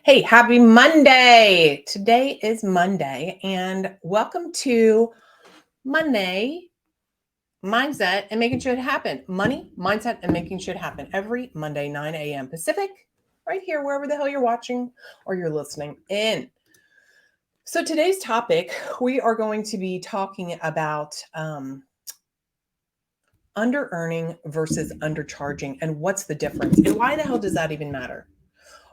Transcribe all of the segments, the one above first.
Hey, happy Monday. Today is Monday, and welcome to Monday Mindset and Making Shit Happen. Money, mindset, and making shit happen every Monday, 9 a.m. Pacific, right here, wherever the hell you're watching or you're listening in. So, today's topic, we are going to be talking about under-earning versus undercharging and what's the difference and why the hell does that even matter?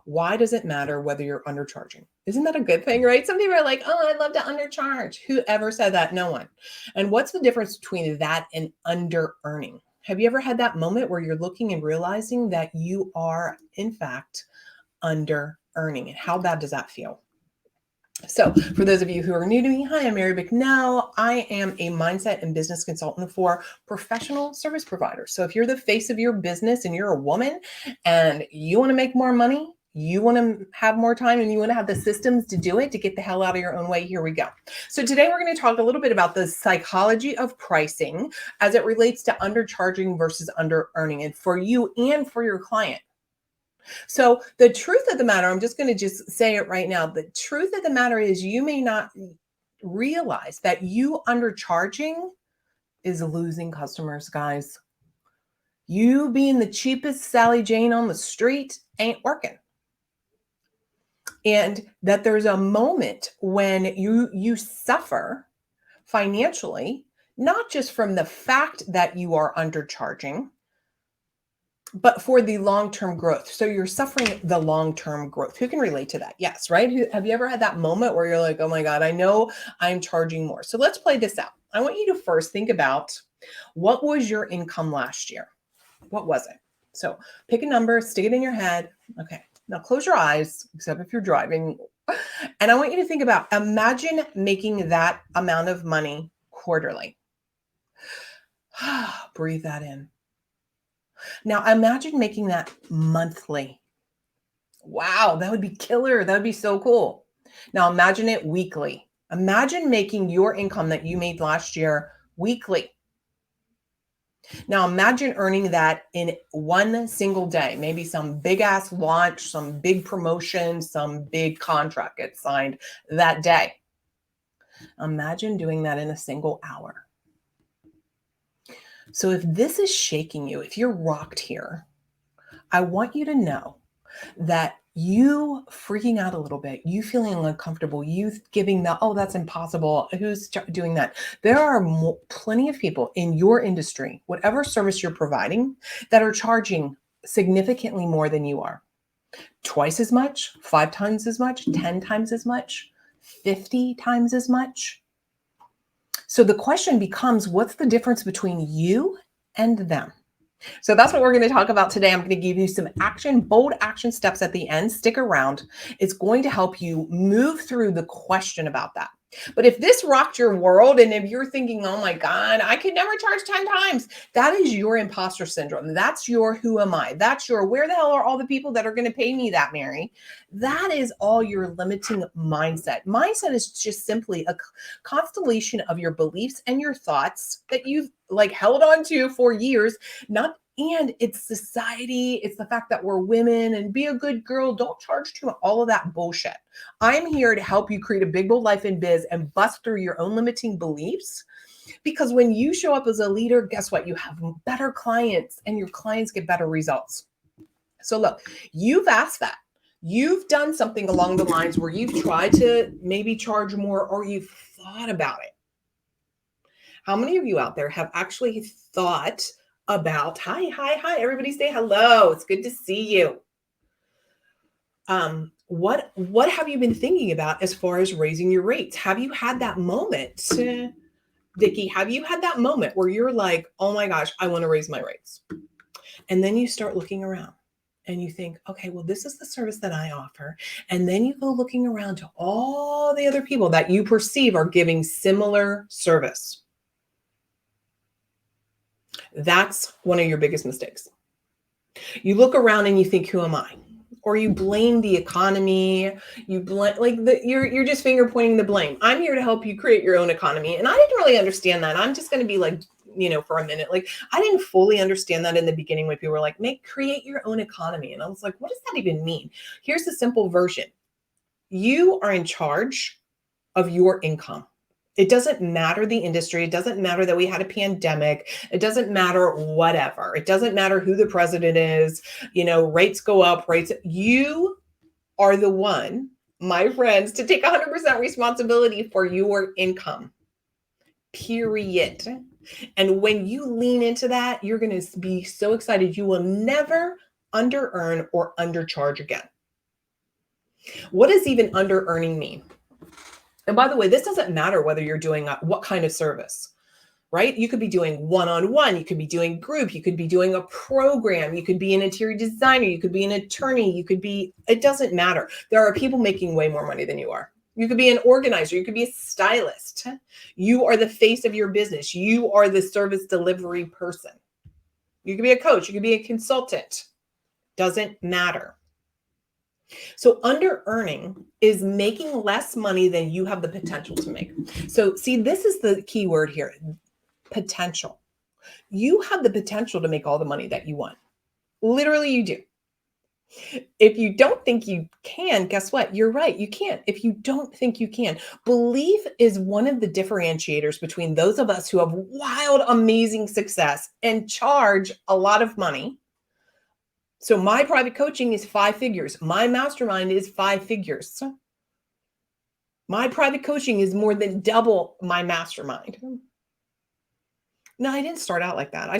Why does it matter whether you're undercharging? Isn't that a good thing, right? Some people are like, oh, I'd love to undercharge. Whoever said that? No one. And what's the difference between that and under earning? Have you ever had that moment where you're looking and realizing that you are, in fact, under earning? And how bad does that feel? So, for those of you who are new to me, hi, I'm Mary Bicknell. I am a mindset and business consultant for professional service providers. So, if you're the face of your business and you're a woman and you want to make more money, you want to have more time, and you want to have the systems to do it, to get the hell out of your own way, here we go. So, today we're going to talk a little bit about the psychology of pricing as it relates to undercharging versus under earning, and for you and for your client. So the truth of the matter, I'm just going to just say it right now. The truth of the matter is you may not realize that you undercharging is losing customers, guys. You being the cheapest Sally Jane on the street ain't working. And that there's a moment when you suffer financially, not just from the fact that you are undercharging, but for the long-term growth. So you're suffering the long-term growth. Who can relate to that? Yes, right? Have you ever had that moment where you're like, oh my God, I know I'm charging more. So let's play this out. I want you to first think about, what was your income last year? What was it? So pick a number, stick it in your head. Okay, now close your eyes, except if you're driving. And I want you to think about, imagine making that amount of money quarterly. Breathe that in. Now imagine making that monthly. Wow, that would be killer. That would be so cool. Now imagine it weekly. Imagine making your income that you made last year weekly. Now imagine earning that in one single day, maybe some big ass launch, some big promotion, some big contract gets signed that day. Imagine doing that in a single hour. So if this is shaking you, if you're rocked here, I want you to know that you freaking out a little bit, you feeling uncomfortable, you giving the, oh, that's impossible. Who's doing that? There are plenty of people in your industry, whatever service you're providing, that are charging significantly more than you are. Twice as much, 5 times as much, 10 times as much, 50 times as much. So the question becomes, what's the difference between you and them? So that's what we're going to talk about today. I'm going to give you some bold action steps at the end. Stick around. It's going to help you move through the question about that. But if this rocked your world, and if you're thinking, oh my God, I could never charge 10 times, that is your imposter syndrome. That's your who am I? That's your where the hell are all the people that are going to pay me that, Mary? That is all your limiting mindset. Mindset is just simply a constellation of your beliefs and your thoughts that you've held on to for years, and it's society. It's the fact that we're women and be a good girl. Don't charge too much. All of that bullshit. I'm here to help you create a big, bold life in biz and bust through your own limiting beliefs. Because when you show up as a leader, guess what? You have better clients and your clients get better results. So look, you've asked that. You've done something along the lines where you've tried to maybe charge more, or you've thought about it. How many of you out there have actually thought about, hi, everybody say hello. It's good to see you. What have you been thinking about as far as raising your rates? Have you had that moment, Vicki? Have you had that moment where you're like, oh my gosh, I want to raise my rates? And then you start looking around and you think, okay, well, this is the service that I offer. And then you go looking around to all the other people that you perceive are giving similar service. That's one of your biggest mistakes. You look around and you think, who am I? Or you blame the economy. You blame, you're just finger pointing the blame. I'm here to help you create your own economy. And I didn't really understand that. I'm just going to be for a minute. Like, I didn't fully understand that in the beginning when people were like, create your own economy. And I was like, what does that even mean? Here's the simple version. You are in charge of your income. It doesn't matter the industry. It doesn't matter that we had a pandemic. It doesn't matter whatever. It doesn't matter who the president is. Rates go up, you are the one, my friends, to take 100% responsibility for your income. Period. And when you lean into that, you're going to be so excited. You will never under earn or undercharge again. What does even under earning mean? And by the way, this doesn't matter whether you're doing what kind of service, right? You could be doing one-on-one, you could be doing group, you could be doing a program, you could be an interior designer, you could be an attorney, it doesn't matter. There are people making way more money than you are. You could be an organizer, you could be a stylist. You are the face of your business. You are the service delivery person. You could be a coach, you could be a consultant. Doesn't matter. So under earning is making less money than you have the potential to make. So see, this is the key word here, potential. You have the potential to make all the money that you want. Literally, you do. If you don't think you can, guess what? You're right. You can't. If you don't think you can, belief is one of the differentiators between those of us who have wild, amazing success and charge a lot of money. So my private coaching is 5 figures. My mastermind is 5 figures. My private coaching is more than double my mastermind. No, I didn't start out like that. I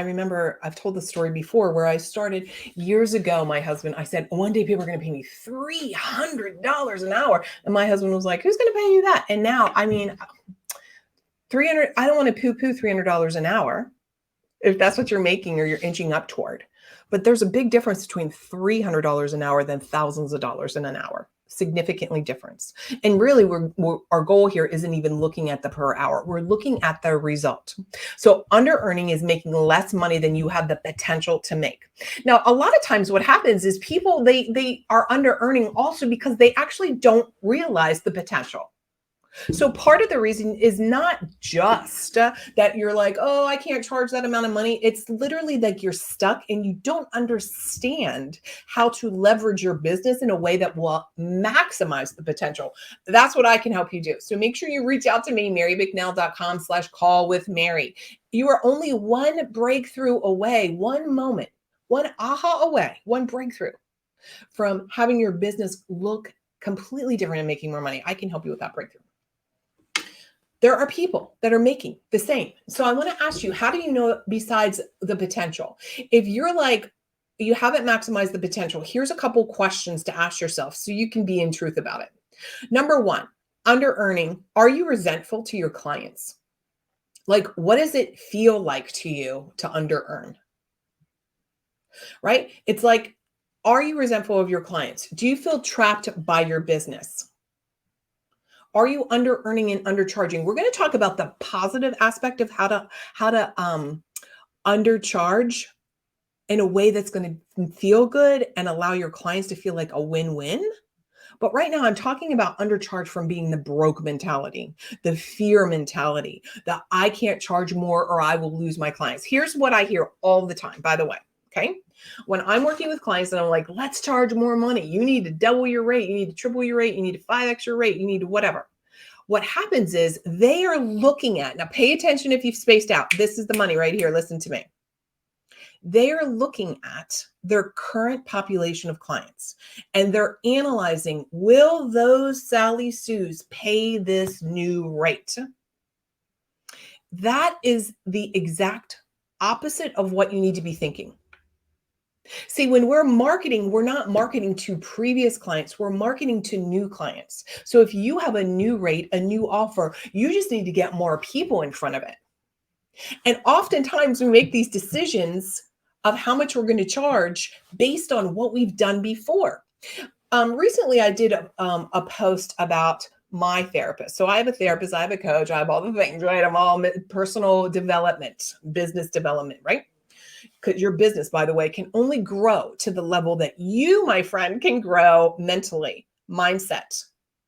remember I've told the story before where I started years ago. My husband, I said, one day people are going to pay me $300 an hour. And my husband was like, who's going to pay you that? And now, I don't want to poo-poo $300 an hour if that's what you're making or you're inching up toward. But there's a big difference between $300 an hour than thousands of dollars in an hour. Significantly difference. And really, our goal here isn't even looking at the per hour. We're looking at the result. So under earning is making less money than you have the potential to make. Now, a lot of times what happens is people, they are under earning also because they actually don't realize the potential. So part of the reason is not just that you're like, oh, I can't charge that amount of money. It's literally like you're stuck and you don't understand how to leverage your business in a way that will maximize the potential. That's what I can help you do. So make sure you reach out to me, marybicknell.com/call-with-Mary. You are only one breakthrough away, one moment, one aha away, one breakthrough from having your business look completely different and making more money. I can help you with that breakthrough. There are people that are making the same. So I want to ask you, how do you know besides the potential? If you're like, you haven't maximized the potential, here's a couple questions to ask yourself so you can be in truth about it. Number one, under earning, are you resentful to your clients? Like, what does it feel like to you to under earn? Right? It's like, are you resentful of your clients? Do you feel trapped by your business? Are you under earning and undercharging? We're going to talk about the positive aspect of how to undercharge in a way that's going to feel good and allow your clients to feel like a win-win. But right now I'm talking about undercharge from being the broke mentality, the fear mentality, the I can't charge more or I will lose my clients. Here's what I hear all the time, by the way. Okay. When I'm working with clients and I'm like, let's charge more money. You need to double your rate. You need to triple your rate. You need to 5x your rate. You need to whatever. What happens is they are looking at, now pay attention if you've spaced out. This is the money right here. Listen to me. They are looking at their current population of clients and they're analyzing, will those Sally Sues pay this new rate? That is the exact opposite of what you need to be thinking. See, when we're marketing, we're not marketing to previous clients, we're marketing to new clients. So if you have a new rate, a new offer, you just need to get more people in front of it. And oftentimes we make these decisions of how much we're going to charge based on what we've done before. Recently, I did a post about my therapist. So I have a therapist, I have a coach, I have all the things, right? I'm all personal development, business development, right? Because your business, by the way, can only grow to the level that you, my friend, can grow mentally, mindset,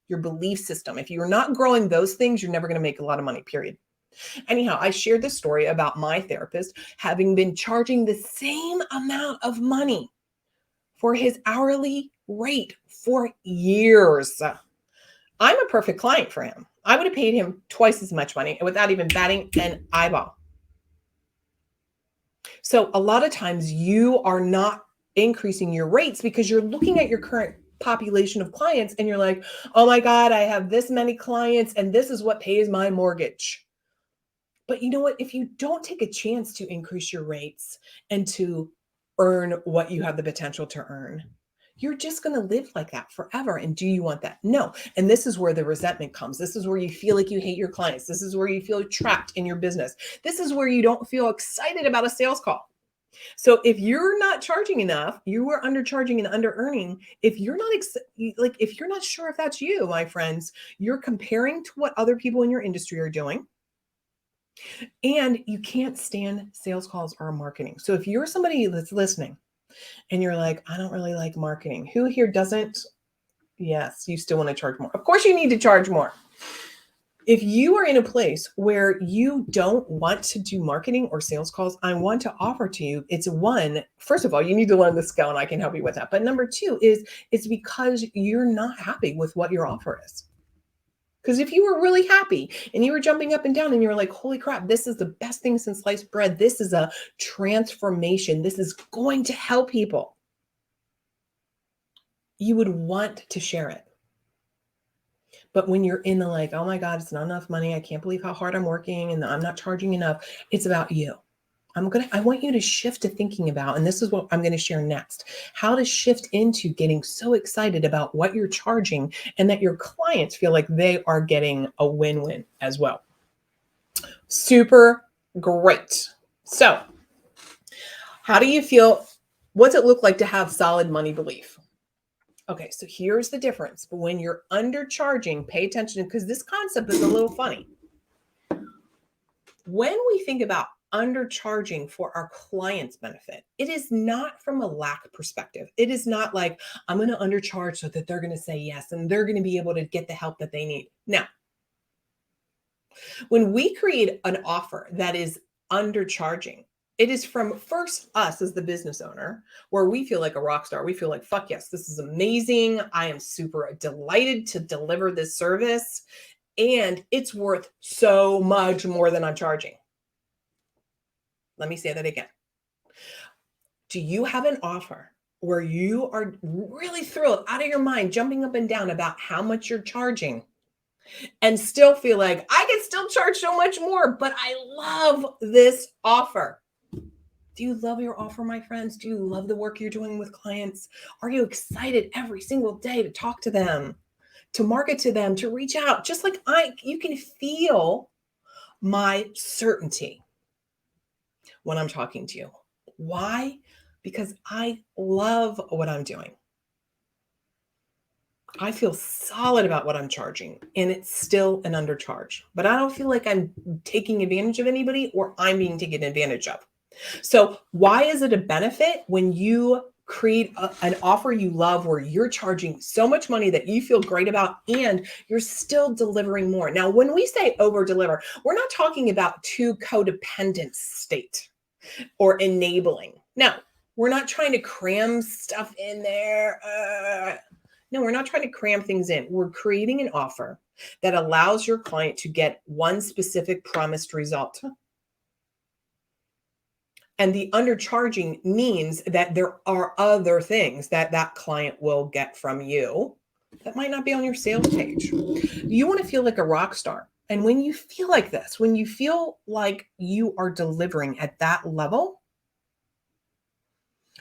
your belief system. If you're not growing those things, you're never going to make a lot of money, period. Anyhow, I shared this story about my therapist having been charging the same amount of money for his hourly rate for years. I'm a perfect client for him. I would have paid him twice as much money without even batting an eyeball. So a lot of times you are not increasing your rates because you're looking at your current population of clients and you're like, oh my God, I have this many clients and this is what pays my mortgage. But you know what? If you don't take a chance to increase your rates and to earn what you have the potential to earn, you're just going to live like that forever. And do you want that? No. And this is where the resentment comes. This is where you feel like you hate your clients. This is where you feel trapped in your business. This is where you don't feel excited about a sales call. So if you're not charging enough, you are undercharging and under earning. If you're not if you're not sure if that's you, my friends, you're comparing to what other people in your industry are doing. And you can't stand sales calls or marketing. So if you're somebody that's listening and you're like, I don't really like marketing, who here doesn't? Yes, you still want to charge more. Of course, you need to charge more. If you are in a place where you don't want to do marketing or sales calls, I want to offer to you, it's one, first of all, you need to learn the skill and I can help you with that. But number two is it's because you're not happy with what your offer is. Because if you were really happy and you were jumping up and down and you were like, holy crap, this is the best thing since sliced bread. This is a transformation. This is going to help people. You would want to share it. But when you're in the like, oh my God, it's not enough money. I can't believe how hard I'm working and I'm not charging enough. It's about you. I want you to shift to thinking about, and this is what I'm going to share next, how to shift into getting so excited about what you're charging and that your clients feel like they are getting a win-win as well. Super great. So how do you feel? What's it look like to have solid money belief? Okay, so here's the difference. But when you're undercharging, pay attention because this concept is a little funny. When we think about undercharging for our client's benefit, it is not from a lack perspective. It is not like I'm going to undercharge so that they're going to say yes and they're going to be able to get the help that they need. Now, when we create an offer that is undercharging, it is from first us as the business owner where we feel like a rock star. We feel like, fuck yes, this is amazing. I am super delighted to deliver this service. And it's worth so much more than I'm charging. Let me say that again. Do you have an offer where you are really thrilled out of your mind, jumping up and down about how much you're charging and still feel like I can still charge so much more, but I love this offer? Do you love your offer, my friends? Do you love the work you're doing with clients? Are you excited every single day to talk to them, to market to them, to reach out? Just like you can feel my certainty when I'm talking to you. Why? Because I love what I'm doing. I feel solid about what I'm charging and it's still an undercharge, but I don't feel like I'm taking advantage of anybody or I'm being taken advantage of. So why is it a benefit when you create an offer you love where you're charging so much money that you feel great about and you're still delivering more? Now, when we say over deliver, we're not talking about too codependent state or enabling. No, we're not trying to cram stuff in there. No, we're not trying to cram things in. We're creating an offer that allows your client to get one specific promised result. And the undercharging means that there are other things that that client will get from you that might not be on your sales page. You want to feel like a rock star. And when you feel like this, when you feel like you are delivering at that level,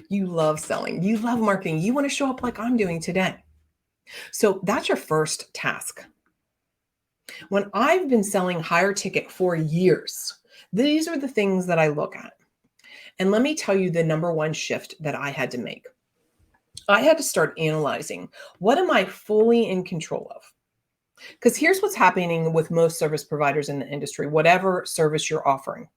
you love selling, you love marketing, you want to show up like I'm doing today. So that's your first task. When I've been selling higher ticket for years, these are the things that I look at. And let me tell you the number one shift that I had to make. I had to start analyzing, what am I fully in control of? Because here's what's happening with most service providers in the industry, whatever service you're offering.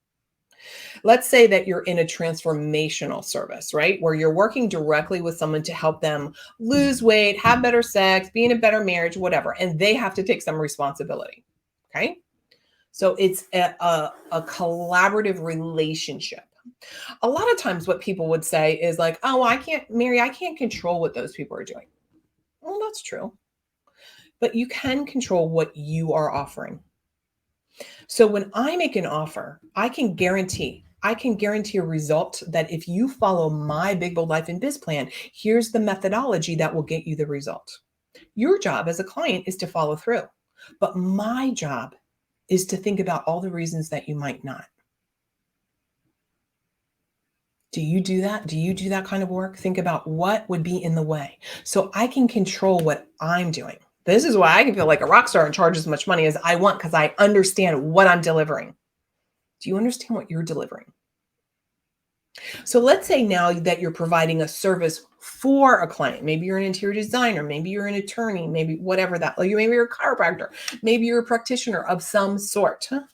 Let's say that you're in a transformational service, right? Where you're working directly with someone to help them lose weight, have better sex, be in a better marriage, whatever. And they have to take some responsibility. Okay. So it's a collaborative relationship. A lot of times what people would say is like, oh, well, I can't, Mary, I can't control what those people are doing. Well, that's true. But you can control what you are offering. So when I make an offer, I can guarantee a result that if you follow my Big Bold Life and Biz plan, here's the methodology that will get you the result. Your job as a client is to follow through. But my job is to think about all the reasons that you might not. Do you do that? Do you do that kind of work? Think about what would be in the way so I can control what I'm doing. This is why I can feel like a rock star and charge as much money as I want because I understand what I'm delivering. Do you understand what you're delivering? So let's say now that you're providing a service for a client. Maybe you're an interior designer, maybe you're an attorney, maybe whatever that, like maybe you're a chiropractor, maybe you're a practitioner of some sort. So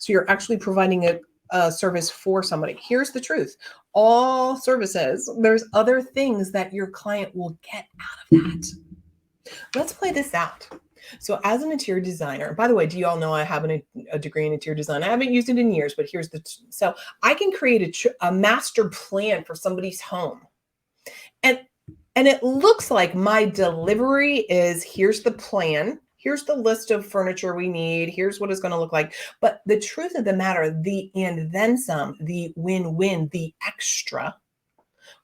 you're actually providing a service for somebody. Here's the truth. All services, there's other things that your client will get out of that. Let's play this out. So as an interior designer, by the way, do you all know I have a degree in interior design? I haven't used it in years, but here's so I can create a master plan for somebody's home. And it looks like my delivery is here's the plan. Here's the list of furniture we need. Here's what it's going to look like. But the truth of the matter, the and then some, the win-win, the extra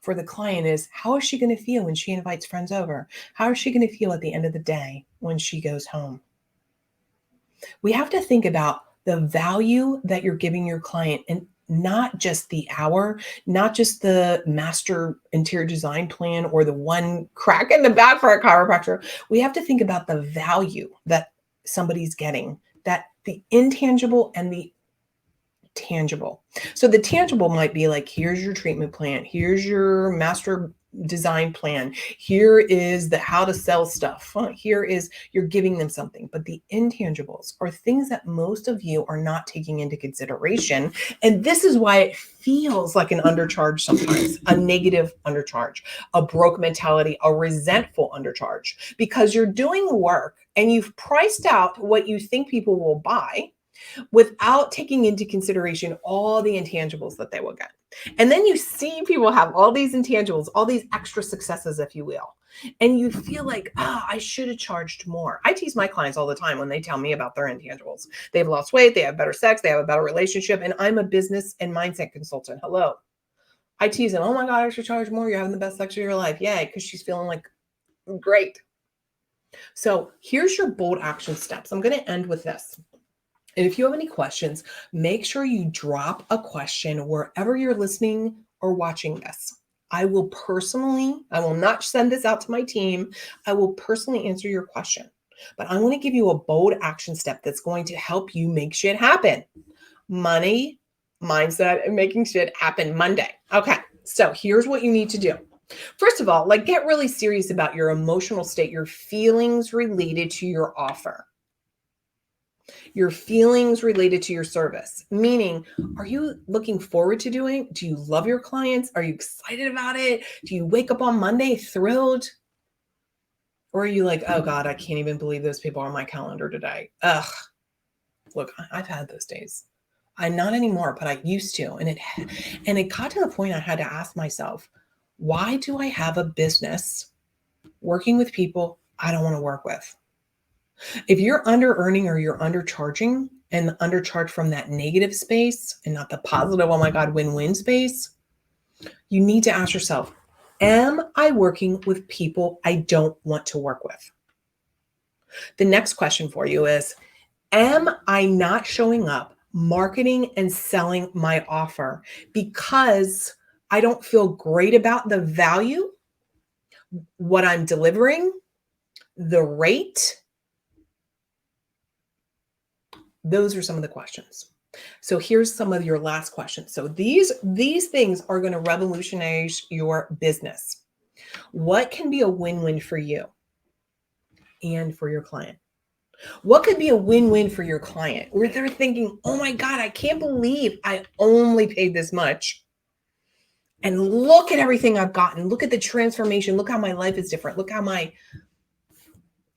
for the client is how is she going to feel when she invites friends over? How is she going to feel at the end of the day when she goes home? We have to think about the value that you're giving your client and not just the hour, not just the master interior design plan or the one crack in the back for a chiropractor. We have to think about the value that somebody's getting, that the intangible and the tangible. So the tangible might be like, here's your treatment plan. Here's your master design plan. Here is the how to sell stuff. Here is you're giving them something. But the intangibles are things that most of you are not taking into consideration. And this is why it feels like an undercharge sometimes, a negative undercharge, a broke mentality, a resentful undercharge, because you're doing the work and you've priced out what you think people will buy without taking into consideration all the intangibles that they will get. And then you see people have all these intangibles, all these extra successes, if you will. And you feel like, I should have charged more. I tease my clients all the time when they tell me about their intangibles. They've lost weight, they have better sex, they have a better relationship. And I'm a business and mindset consultant. Hello. I tease them, oh my God, I should charge more. You're having the best sex of your life. Yay, because she's feeling like great. So here's your bold action steps. I'm going to end with this. And if you have any questions, make sure you drop a question wherever you're listening or watching this. I will not send this out to my team. I will personally answer your question. But I want to give you a bold action step that's going to help you make shit happen. Money, mindset, and making shit happen Monday. Okay, so here's what you need to do. First of all, get really serious about your emotional state, your feelings related to your offer. Your feelings related to your service, meaning, are you looking forward to doing? Do you love your clients? Are you excited about it? Do you wake up on Monday thrilled? Or are you like, oh God, I can't even believe those people are on my calendar today. Ugh. Look, I've had those days. Not anymore, but I used to. And it got to the point I had to ask myself, why do I have a business working with people I don't want to work with? If you're under earning or you're undercharging and undercharge from that negative space and not the positive, oh my God, win-win space, you need to ask yourself, am I working with people I don't want to work with? The next question for you is, am I not showing up, marketing and selling my offer because I don't feel great about the value, what I'm delivering, the rate? Those are some of the questions. So here's some of your last questions. So these things are going to revolutionize your business. What can be a win-win for you and for your client? What could be a win-win for your client where they're thinking, oh my God, I can't believe I only paid this much. And look at everything I've gotten. Look at the transformation. Look how my life is different. Look how my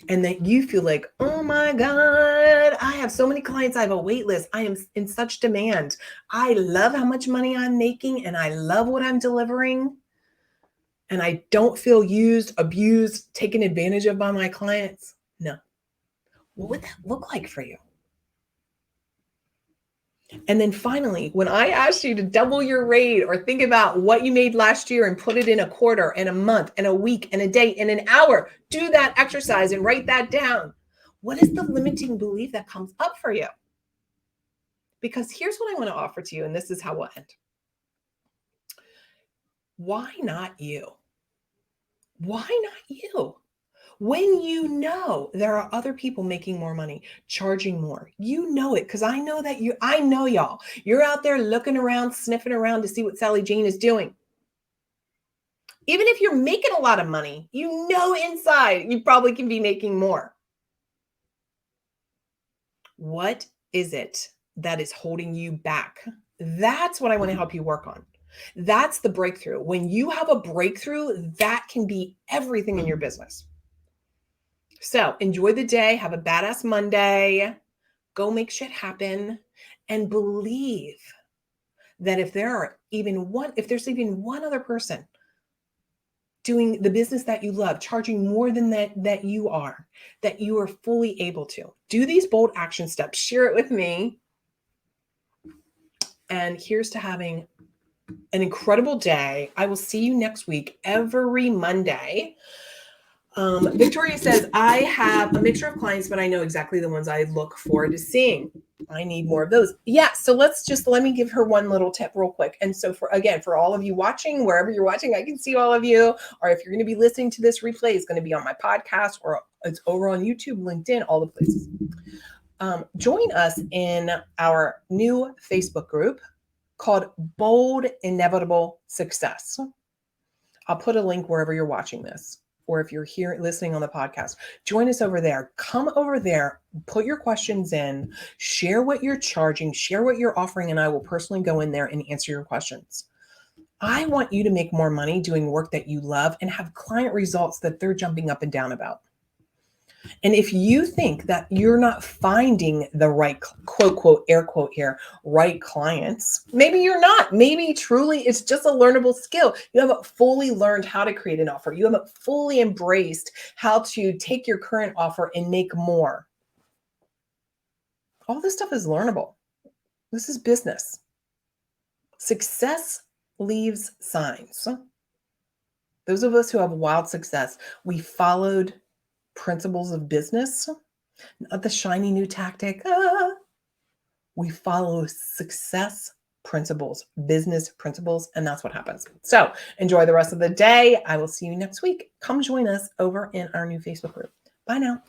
and that you feel like, oh my God, I have so many clients. I have a wait list. I am in such demand. I love how much money I'm making and I love what I'm delivering. And I don't feel used, abused, taken advantage of by my clients. No. What would that look like for you? And then finally, when I asked you to double your rate or think about what you made last year and put it in a quarter and a month and a week and a day and an hour, do that exercise and write that down. What is the limiting belief that comes up for you? Because here's what I want to offer to you, and this is how we'll end. Why not you? Why not you? When you know there are other people making more money, charging more, you know it, because I know that I know y'all. You're out there looking around, sniffing around to see what Sally Jane is doing. Even if you're making a lot of money, you know inside you probably can be making more. What is it that is holding you back? That's what I want to help you work on. That's the breakthrough. When you have a breakthrough, that can be everything in your business. So enjoy the day. Have a badass Monday. Go make shit happen and believe that if there's even one other person doing the business that you love, charging more than that you are fully able to do these bold action steps, share it with me. And here's to having an incredible day. I will see you next week, every Monday. Victoria says, I have a mixture of clients, but I know exactly the ones I look forward to seeing. I need more of those. Yeah. So let me give her one little tip real quick. And so for all of you watching, wherever you're watching, I can see all of you. Or if you're going to be listening to this replay, it's going to be on my podcast or it's over on YouTube, LinkedIn, all the places. Join us in our new Facebook group called Bold Inevitable Success. I'll put a link wherever you're watching this, or if you're here listening on the podcast, join us over there. Come over there, put your questions in, share what you're charging, share what you're offering, and I will personally go in there and answer your questions. I want you to make more money doing work that you love and have client results that they're jumping up and down about. And if you think that you're not finding the right, quote, air quote here, right clients, maybe you're not. Maybe truly it's just a learnable skill. You haven't fully learned how to create an offer. You haven't fully embraced how to take your current offer and make more. All this stuff is learnable. This is business. Success leaves signs. Those of us who have wild success, we followed principles of business, not the shiny new tactic. We follow success principles, business principles, and that's what happens. So enjoy the rest of the day. I will see you next week. Come join us over in our new Facebook group. Bye now.